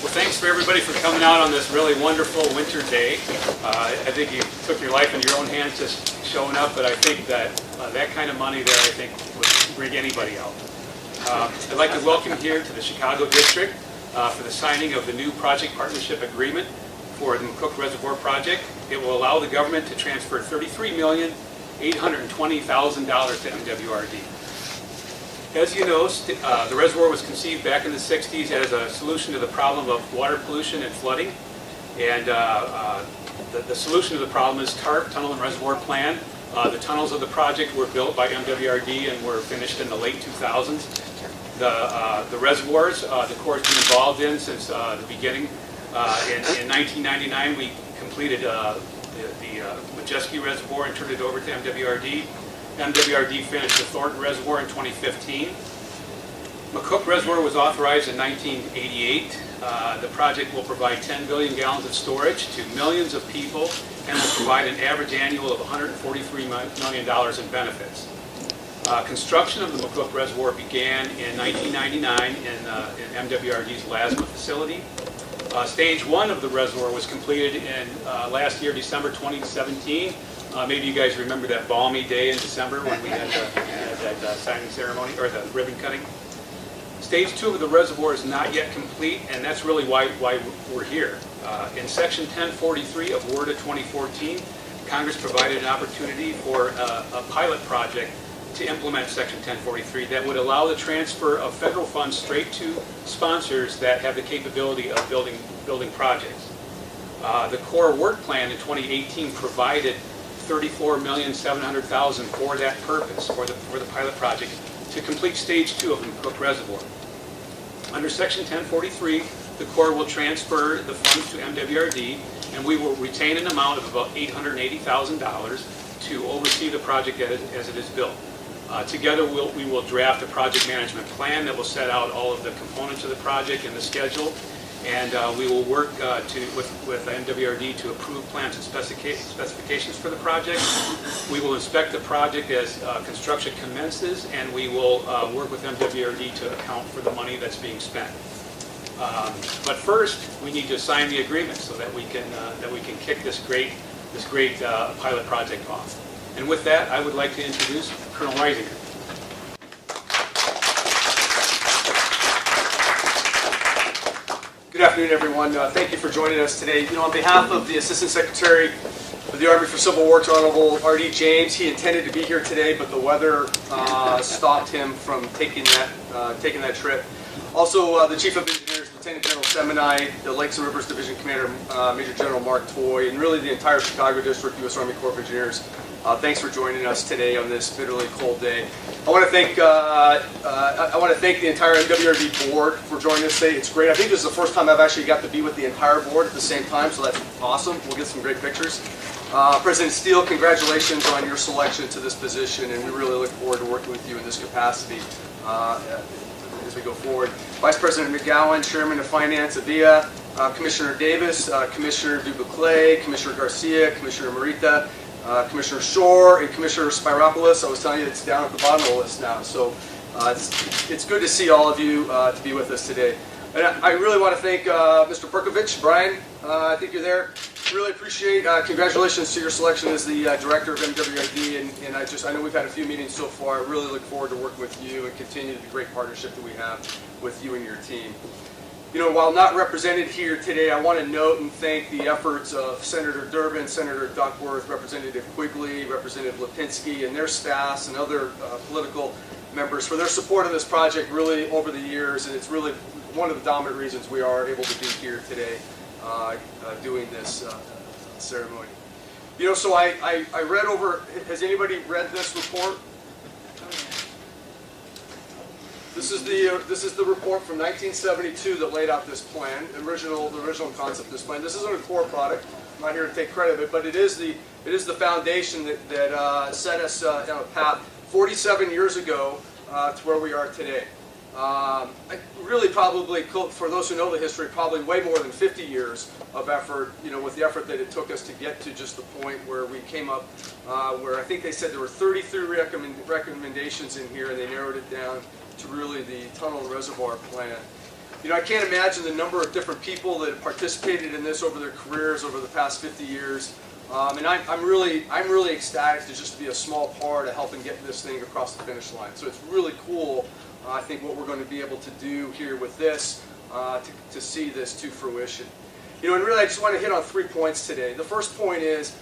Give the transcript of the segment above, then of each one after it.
Well, thanks for everybody for coming out on this really wonderful winter day. I think you took your life in your own hands just showing up, but I think that that kind of money there, I think, would bring anybody out. I'd like to welcome you here to the Chicago District for the signing of the new project partnership agreement for the McCook Reservoir project. It will allow the government to transfer $33,820,000 to MWRD. As you know, the reservoir was conceived back in the 60s as a solution to the problem of water pollution and flooding. And the solution to the problem is TARP, Tunnel and Reservoir Plan. The tunnels of the project were built by MWRD and were finished in the late 2000s. The reservoirs, the Corps has been involved in since the beginning. In 1999, we completed the Majeski Reservoir and turned it over to MWRD. MWRD finished the Thornton Reservoir in 2015. McCook Reservoir was authorized in 1988. The project will provide 10 billion gallons of storage to millions of people and will provide an average annual of $143 million in benefits. Construction of the McCook Reservoir began in 1999 in MWRD's Lasma facility. Stage 1 of the reservoir was completed in last year, December 2017. Maybe you guys remember that balmy day in December when we had that signing ceremony, or the ribbon cutting. Stage 2 of the reservoir is not yet complete, and that's really why we're here. In Section 1043 of WRDA 2014, Congress provided an opportunity for a pilot project to implement Section 1043 that would allow the transfer of federal funds straight to sponsors that have the capability of building projects. The Corps Work Plan in 2018 provided $34,700,000 for that purpose, for the pilot project, to complete Stage 2 of the McCook Reservoir. Under Section 1043, the Corps will transfer the funds to MWRD, and we will retain an amount of about $880,000 to oversee the project as it is built. Together, we will draft a project management plan that will set out all of the components of the project and the schedule, and we will work with MWRD to approve plans and specifications for the project. We will inspect the project as construction commences, and we will work with MWRD to account for the money that's being spent. But first, we need to sign the agreement so that we can kick this great pilot project off. And with that, I would like to introduce Colonel Reisinger. Good afternoon, everyone. Thank you for joining us today. On behalf of the Assistant Secretary of the Army for Civil War, Honorable R.D. James, he intended to be here today, but the weather stopped him from taking that trip. Also, the Chief of Engineers, Lieutenant General Seminite, the Lakes and Rivers Division Commander, Major General Mark Toy, and really the entire Chicago District, U.S. Army Corps of Engineers. Thanks for joining us today on this bitterly cold day. I want to thank the entire MWRD board for joining us today. It's great. I think this is the first time I've actually got to be with the entire board at the same time, so that's awesome. We'll get some great pictures. President Steele, congratulations on your selection to this position, and we really look forward to working with you in this capacity as we go forward. Vice President McGowan, Chairman of Finance, Avia, Commissioner Davis, Commissioner Dubuclet, Commissioner Garcia, Commissioner Morita, Commissioner Shore, and Commissioner Spiropoulos. I was telling you it's down at the bottom of the list now. So it's good to see all of you to be with us today. And I really want to thank Mr. Perkovich, Brian, I think you're there. Really appreciate, congratulations to your selection as the Director of MWRD, and I know we've had a few meetings so far. I really look forward to working with you and continue the great partnership that we have with you and your team. While not represented here today, I want to note and thank the efforts of Senator Durbin, Senator Duckworth, Representative Quigley, Representative Lipinski, and their staffs and other political members for their support of this project really over the years, and it's really one of the dominant reasons we are able to be here today doing this ceremony. So I read over, has anybody read this report? This is the report from 1972 that laid out this plan, the original concept of this plan. This isn't a core product. I'm not here to take credit of it, but it is the foundation that set us on a path 47 years ago to where we are today. Really, probably for those who know the history, probably way more than 50 years of effort. With the effort that it took us to get to just the point where we came up, where I think they said there were 33 recommendations in here, and they narrowed it down to really the Tunnel and Reservoir Plan. I can't imagine the number of different people that have participated in this over their careers over the past 50 years. And I'm really ecstatic to just be a small part of helping get this thing across the finish line. So it's really cool, I think, what we're going to be able to do here with this to see this to fruition. And really, I just want to hit on 3 points today. The first point is,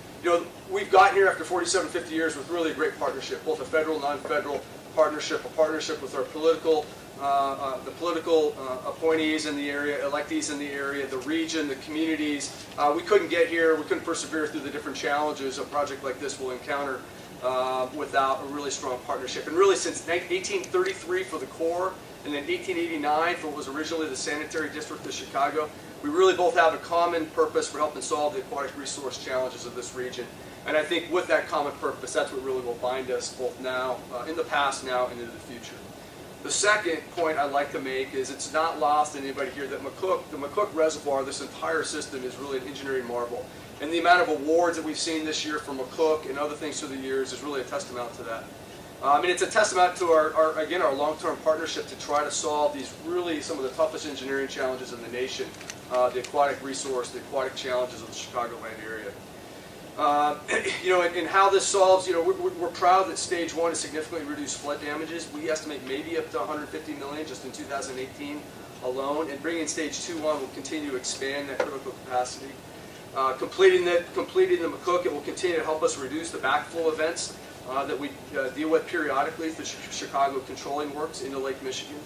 we've gotten here after 47, 50 years with really a great partnership, both a federal, non-federal partnership, a partnership with our political appointees in the area, electees in the area, the region, the communities. We couldn't get here, we couldn't persevere through the different challenges a project like this will encounter without a really strong partnership. And really since 1833 for the Corps, and then 1889 for what was originally the Sanitary District of Chicago, we really both have a common purpose for helping solve the aquatic resource challenges of this region. And I think with that common purpose, that's what really will bind us both now, in the past, now, and into the future. The second point I'd like to make is it's not lost on anybody here that the McCook Reservoir, this entire system, is really an engineering marvel. And the amount of awards that we've seen this year from McCook and other things through the years is really a testament to that. And it's a testament to our long-term partnership to try to solve these really some of the toughest engineering challenges in the nation, the aquatic resource, the aquatic challenges of the Chicagoland area. And how this solves, we're proud that stage 1 has significantly reduced flood damages. We estimate maybe up to $150 million just in 2018 alone, and bringing stage 2 on will continue to expand that critical capacity. Completing the McCook, it will continue to help us reduce the backflow events that we deal with periodically through Chicago controlling works into Lake Michigan.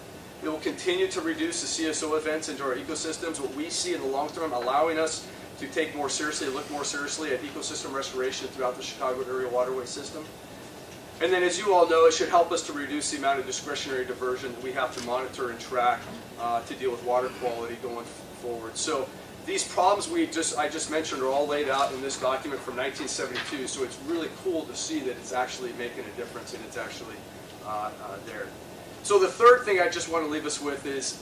It will continue to reduce the CSO events into our ecosystems, what we see in the long term, allowing us to take more seriously, look more seriously at ecosystem restoration throughout the Chicago area waterway system. And then, as you all know, it should help us to reduce the amount of discretionary diversion that we have to monitor and track to deal with water quality going forward. So these problems I just mentioned are all laid out in this document from 1972, so it's really cool to see that it's actually making a difference and it's actually there. So the third thing I just want to leave us with is,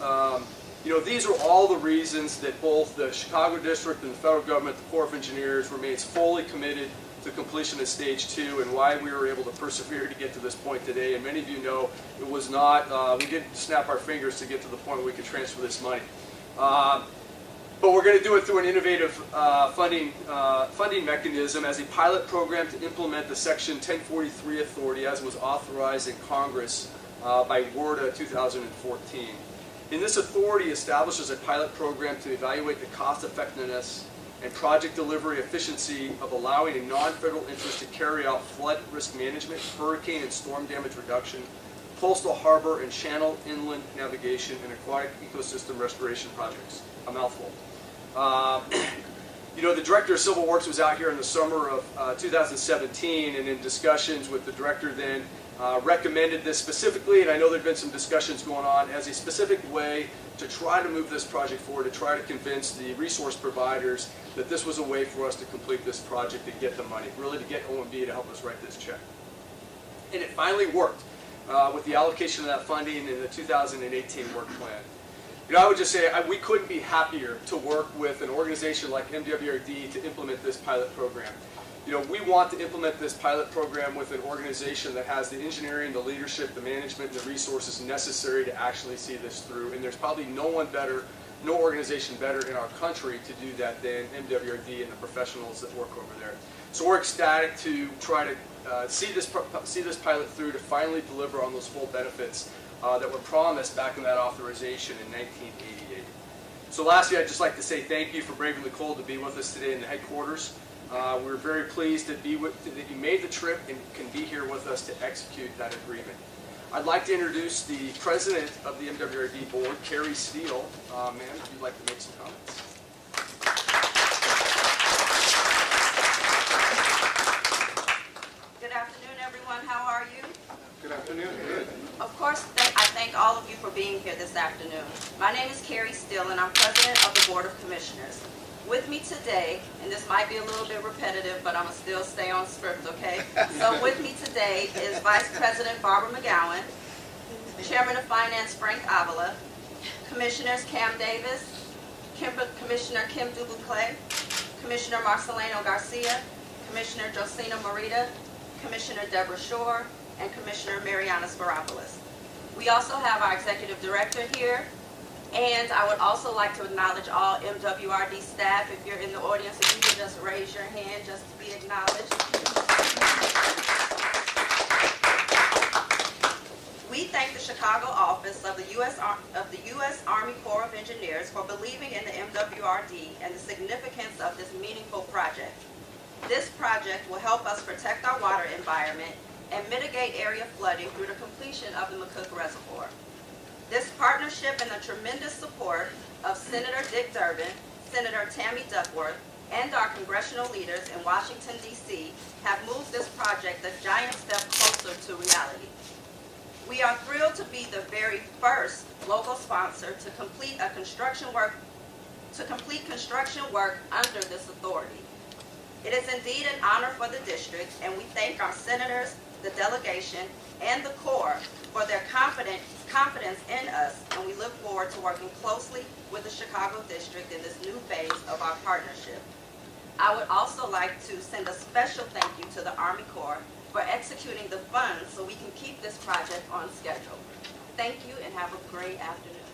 these are all the reasons that both the Chicago District and the federal government, the Corps of Engineers, remains fully committed to completion of stage 2 and why we were able to persevere to get to this point today. And many of you know it was not, we didn't snap our fingers to get to the point where we could transfer this money. But we're going to do it through an innovative funding mechanism as a pilot program to implement the Section 1043 authority as was authorized in Congress by WRDA 2014. And this authority establishes a pilot program to evaluate the cost effectiveness and project delivery efficiency of allowing a non-federal interest to carry out flood risk management, hurricane and storm damage reduction, coastal harbor and channel inland navigation, and aquatic ecosystem restoration projects. A mouthful. The Director of Civil Works was out here in the summer of 2017, and in discussions with the Director then, recommended this specifically, and I know there have been some discussions going on, as a specific way to try to move this project forward, to try to convince the resource providers that this was a way for us to complete this project, to get the money, really to get OMB to help us write this check. And it finally worked with the allocation of that funding in the 2018 work plan. I would just say we couldn't be happier to work with an organization like MWRD to implement this pilot program. We want to implement this pilot program with an organization that has the engineering, the leadership, the management, and the resources necessary to actually see this through. And there's probably no organization better in our country to do that than MWRD and the professionals that work over there. So we're ecstatic to try to see this pilot through to finally deliver on those full benefits that were promised back in that authorization in 1988. So lastly, I'd just like to say thank you for braving the cold to be with us today in the headquarters. We're very pleased that you made the trip and can be here with us to execute that agreement. I'd like to introduce the president of the MWRD board, Carrie Steele. Ma'am, if you'd like to make some comments. Good afternoon, everyone. How are you? Good afternoon. Good. Of course, I thank all of you for being here this afternoon. My name is Carrie Steele, and I'm president of the Board of Commissioners. With me today, and this might be a little bit repetitive, but I'm going to still stay on script, okay? So with me today is Vice President Barbara McGowan, Chairman of Finance Frank Avila, Commissioners Cam Davis, Commissioner Kim Dubuclet, Commissioner Marcelino Garcia, Commissioner Josina Morita, Commissioner Deborah Shore, and Commissioner Mariana Sparopoulos. We also have our Executive Director here, And I would also like to acknowledge all MWRD staff. If you're in the audience, if you could just raise your hand just to be acknowledged. We thank the Chicago office of the U.S. Army Corps of Engineers for believing in the MWRD and the significance of this meaningful project. This project will help us protect our water environment and mitigate area flooding through the completion of the McCook Reservoir. This partnership and the tremendous support of Senator Dick Durbin, Senator Tammy Duckworth, and our congressional leaders in Washington, D.C. have moved this project a giant step closer to reality. We are thrilled to be the very first local sponsor to complete construction work under this authority. It is indeed an honor for the district, and we thank our senators, the delegation, and the Corps for their confidence in us, and we look forward to working closely with the Chicago District in this new phase of our partnership. I would also like to send a special thank you to the Army Corps for executing the funds so we can keep this project on schedule. Thank you and have a great afternoon.